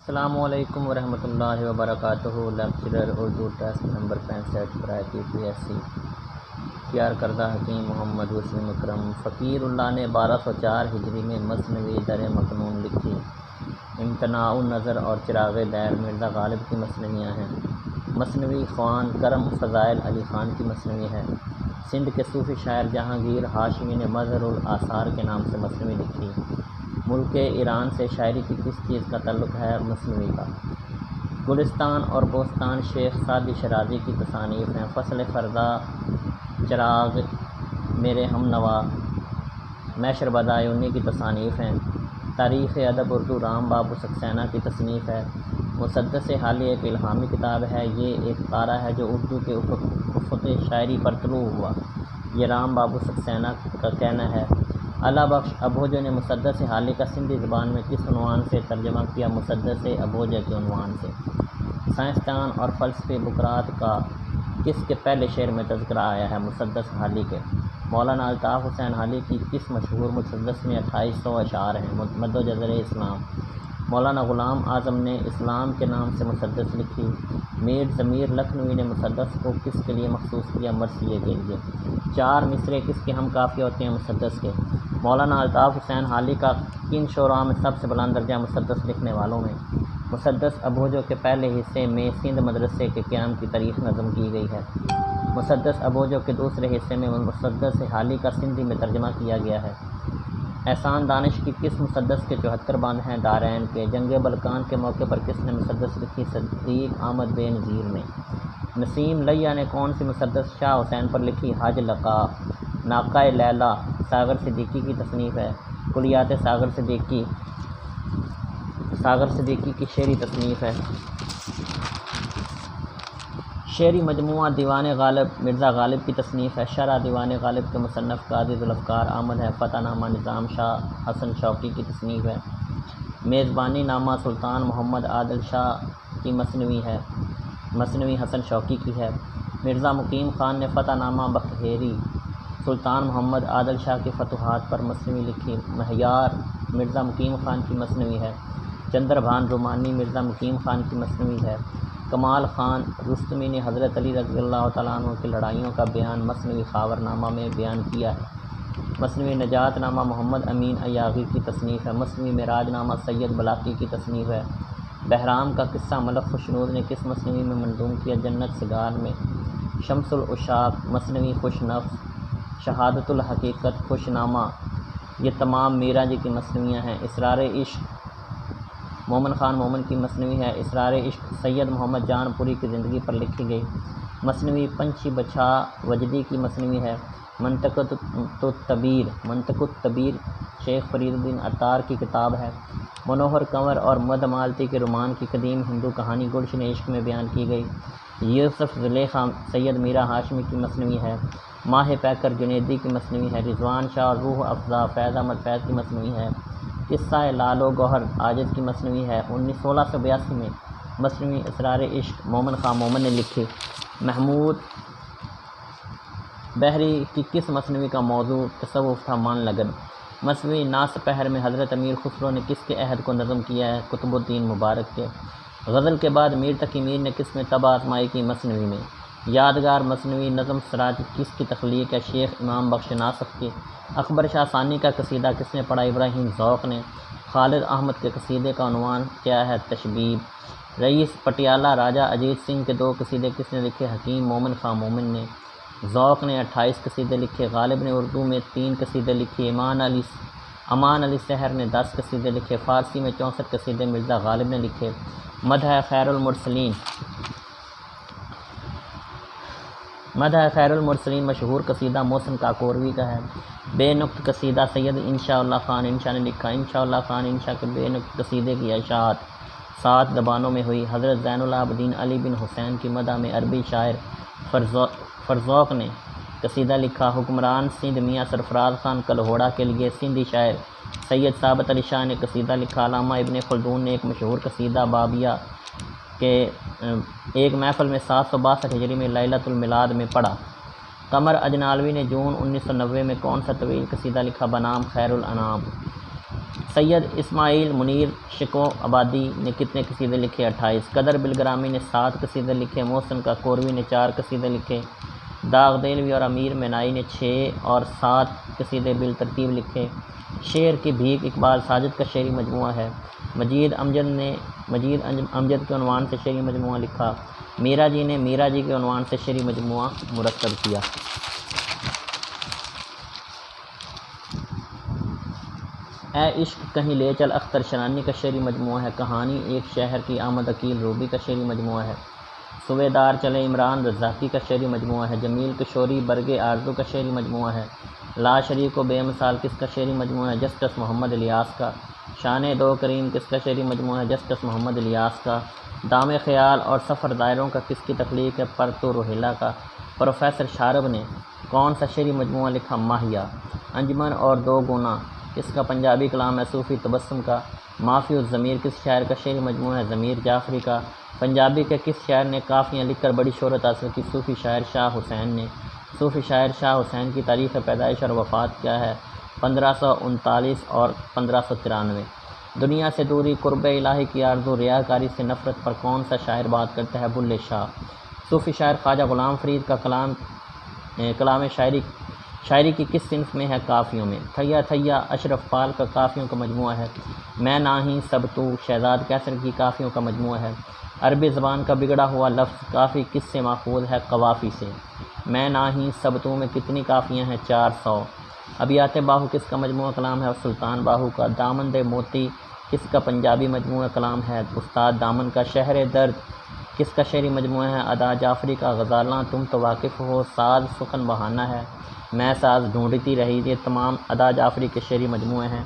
السلام علیکم ورحمۃ اللہ وبرکاتہ۔ لیکچرر اردو ٹیسٹ نمبر 65 برائے PPSC تیار کردہ حکیم محمد وسیم اکرم فقیر اللہ نے 1204 ہجری میں مثنوی در مکنون لکھی۔ امتناع النظر اور چراغ دیر مرزا غالب کی مثنویاں ہیں۔ مثنوی خوان کرم فضائل علی خان کی مثنوی ہے۔ سندھ کے صوفی شاعر جہانگیر ہاشمی نے مظہر الاثار کے نام سے مثنوی لکھی۔ ملک ایران سے شاعری کی کس چیز کا تعلق ہے؟ مثنوی کا۔ گلستان اور بوستان شیخ سعدی شرازی کی تصانیف ہیں۔ فصل فردا، چراغ، میرے ہم نوا، میشر بدایونی کی تصانیف ہیں۔ تاریخ ادب اردو رام بابو سکسینہ کی تصنیف ہے۔ مسدس حالی ایک الہامی کتاب ہے۔ یہ ایک تارہ ہے جو اردو کے افق شاعری پر طلوع ہوا۔ یہ رام بابو سکسینہ کا کہنا ہے۔ اعلیٰ بخش ابھوجے نے مسدس حالی کا سندھی زبان میں کس عنوان سے ترجمہ کیا؟ مسدس ابھوجے کے عنوان سے۔ سائنسدان اور فلسفی بقراط کا کس کے پہلے شعر میں تذکرہ آیا ہے؟ مسدس حالی کے۔ مولانا الطاف حسین حالی کی کس مشہور مسدس میں 2800 اشعار ہیں؟ مد و جزر اسلام۔ مولانا غلام اعظم نے اسلام کے نام سے مسدس لکھی۔ میر ضمیر لکھنوی نے مسدس کو کس کے لیے مخصوص کیا؟ مرثیے کے لیے۔ 4 مصرے کس کے ہم کافی ہوتے ہیں؟ مسدس کے۔ مولانا الطاف حسین حالی کا کن شعراء میں سب سے بلند درجہ مسدس لکھنے والوں میں؟ مسدس ابھوجے کے پہلے حصے میں سندھ مدرسے کے قیام کی تاریخ نظم کی گئی ہے۔ مسدس ابھوجے کے دوسرے حصے میں مسدس حالی کا سندھی میں ترجمہ کیا گیا ہے۔ احسان دانش کی کس مسدس کے 74 بند ہیں؟ دارین کے۔ جنگ بلقان کے موقع پر کس نے مسدس لکھی؟ صدیق احمد بے نظیر نے۔ نسیم لیہ نے کون سی مسدس شاہ حسین پر لکھی؟ حج لقا۔ ناقہ لیلی ساغر صدیقی کی تصنیف ہے۔ کلیات ساغر صدیقی کی شعری تصنیف ہے۔ شعری مجموعہ دیوان غالب مرزا غالب کی تصنیف ہے۔ شرح دیوان غالب کے مصنف قاضی ذوالفقار احمد ہے۔ فتح نامہ نظام شاہ حسن شوقی کی تصنیف ہے۔ میزبانی نامہ سلطان محمد عادل شاہ کی مثنوی ہے۔ مثنوی حسن شوقی کی ہے۔ مرزا مقیم خان نے فتح نامہ بکھیری سلطان محمد عادل شاہ کی فتوحات پر مثنوی لکھی۔ مہیار مرزا مقیم خان کی مثنوی ہے۔ چندر بھان رومانی مرزا مقیم خان کی مثنوی ہے۔ کمال خان رستمی نے حضرت علی رضی اللہ تعالیٰ عنہ کی لڑائیوں کا بیان مثنوی خاور نامہ میں بیان کیا ہے۔ مثنوی نجات نامہ محمد امین ایاغی کی تصنیف ہے۔ مثنوی معراج نامہ سید بلاقی کی تصنیف ہے۔ بہرام کا قصہ ملک خوشنود نے کس مثنوی میں منظوم کیا؟ جنت سگار میں۔ شمس العشاق مثنوی خوش نفس۔ شہادت الحقیقت خوش نامہ یہ تمام میرا جی کی مثنویاں ہیں۔ اسرار عشق مومن خان مومن کی مثنوی ہے۔ اسرار عشق سید محمد جان پوری کی زندگی پر لکھی گئی۔ مثنوی پنچھی بچھا وجدی کی مثنوی ہے۔ منطق التبیر شیخ فرید الدین عطار کی کتاب ہے۔ منوہر کنور اور مد مالتی کے رومان کی قدیم ہندو کہانی گلشن عشق میں بیان کی گئی۔ یوسف زلیخا سید میرا ہاشمی کی مثنوی ہے۔ ماہ پیکر جنیدی کی مثنوی ہے۔ رضوان شاہ روح افزا فیض احمد فیض کی مثنوی ہے۔ قصہ لال و گوہر عاجز کی مثنوی ہے۔ 1682 میں مثنوی اسرار عشق مومن خان مومن نے لکھی۔ محمود بحری کی کس مثنوی کا موضوع تصوف تھا؟ من لگن۔ مثنوی ناسپہر میں حضرت امیر خسرو نے کس کے عہد کو نظم کیا ہے؟ قطب الدین مبارک کے۔ غزل کے بعد میر تقی میر نے کس میں طبع آزمائی کی؟ مثنوی میں۔ یادگار مثنوی نظم سراج کس کی تخلیق ہے؟ شیخ امام بخش ناصف کی۔ اکبر شاہ ثانی کا قصیدہ کس نے پڑھا؟ ابراہیم ذوق نے۔ خالد احمد کے قصیدے کا عنوان کیا ہے؟ تشبیب۔ رئیس پٹیالہ راجہ اجیت سنگھ کے 2 قصیدے کس نے لکھے؟ حکیم مومن خان مومن نے۔ ذوق نے 28 قصیدے لکھے۔ غالب نے اردو میں 3 قصیدے لکھے۔ امان علی سحر نے 10 قصیدے لکھے۔ فارسی میں 64 قصیدے مرزا غالب نے لکھے۔ مدح خیر المرسلین مشہور قصیدہ محسن کاکوروی کا ہے۔ بے نقط قصیدہ سید انشاء اللہ خان انشا نے لکھا۔ انشاء اللہ خان انشا کے بے نقط قصیدے کی اشاعت 7 زبانوں میں ہوئی۔ حضرت زین العابدین علی بن حسین کی مدح میں عربی شاعر فرزوق نے قصیدہ لکھا۔ حکمران سندھ میاں سرفراز خان کلہوڑا کے لیے سندھی شاعر سید ثابت علی شاہ نے قصیدہ لکھا۔ علامہ ابن خلدون نے ایک مشہور قصیدہ بابیہ کے ایک محفل میں 762 ہجری میں لیلۃ المیلاد میں پڑھا۔ قمر اجنالوی نے جون 1990 میں کون سا طویل قصیدہ لکھا بنام خیر الانام؟ سید اسماعیل منیر شکو آبادی نے کتنے قصیدے لکھے؟ 28۔ قدر بلگرامی نے 7 قصیدے لکھے۔ محسن کاکوروی نے 4 قصیدے لکھے۔ داغ دہلوی اور امیر مینائی نے 6 اور 7 قصیدے بالترتیب لکھے۔ شعر کی بھیک اقبال ساجد کا شعری مجموعہ ہے۔ مجید امجد کے عنوان سے شعری مجموعہ لکھا۔ میرا جی نے میرا جی کے عنوان سے شعری مجموعہ مرتب کیا۔ اے عشق کہیں لے چل اختر شنانی کا شعری مجموعہ ہے۔ کہانی ایک شہر کی احمد عقیل روبی کا شعری مجموعہ ہے۔ صوبیدار چلے عمران رزاقی کا شعری مجموعہ ہے۔ جمیل کشوری برگ آرزو کا شعری مجموعہ ہے۔ لا شریک و بے مثال کس کا شعری مجموعہ ہے؟ جسٹس محمد الیاس کا۔ شان دو کریم کس کا شعری مجموعہ ہے؟ جسٹس محمد الیاس کا۔ دام خیال اور سفر دائروں کا کس کی تخلیق ہے؟ پرتو روہیلا کا۔ پروفیسر شارب نے کون سا شعری مجموعہ لکھا؟ ماہیہ۔ انجمن اور دو گنا کس کا پنجابی کلام ہے؟ صوفی تبسم کا۔ معافی الضمیر کس شاعر کا شعری مجموعہ ہے؟ ضمیر جعفری کا۔ پنجابی کے کس شاعر نے کافیاں لکھ کر بڑی شہرت حاصل کی؟ صوفی شاعر شاہ حسین نے۔ صوفی شاعر شاہ حسین کی تاریخ پیدائش اور وفات کیا ہے؟ 1539 اور 1593۔ دنیا سے دوری قرب الہی کی آرزو ریاکاری سے نفرت پر کون سا شاعر بات کرتا ہے؟ بلے شاہ۔ صوفی شاعر خواجہ غلام فرید کا کلام شاعری کی کس صنف میں ہے؟ کافیوں میں۔ تھیا تھیا اشرف پال کا کافیوں کا مجموعہ ہے۔ میں ناہی سب تو شہزاد کیسر کی کافیوں کا مجموعہ ہے۔ عربی زبان کا بگڑا ہوا لفظ کافی کس سے ماخوذ ہے؟ قوافی سے۔ میں ناہی سب تو میں کتنی کافیاں ہیں؟ 400۔ ابیات باہو کس کا مجموعہ کلام ہے؟ سلطان باہو کا۔ دامن دے موتی کس کا پنجابی مجموعہ کلام ہے؟ استاد دامن کا۔ شہر درد کس کا شعری مجموعہ ہے؟ ادا جعفری کا۔ غزالاں تم تو واقف ہو ساز سخن بہانہ ہے، میں ساز ڈھونڈتی رہی۔ یہ تمام ادا جعفری کے شعری مجموعے ہیں۔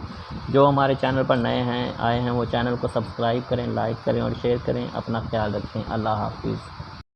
جو ہمارے چینل پر نئے آئے ہیں وہ چینل کو سبسکرائب کریں، لائک کریں اور شیئر کریں۔ اپنا خیال رکھیں۔ اللہ حافظ۔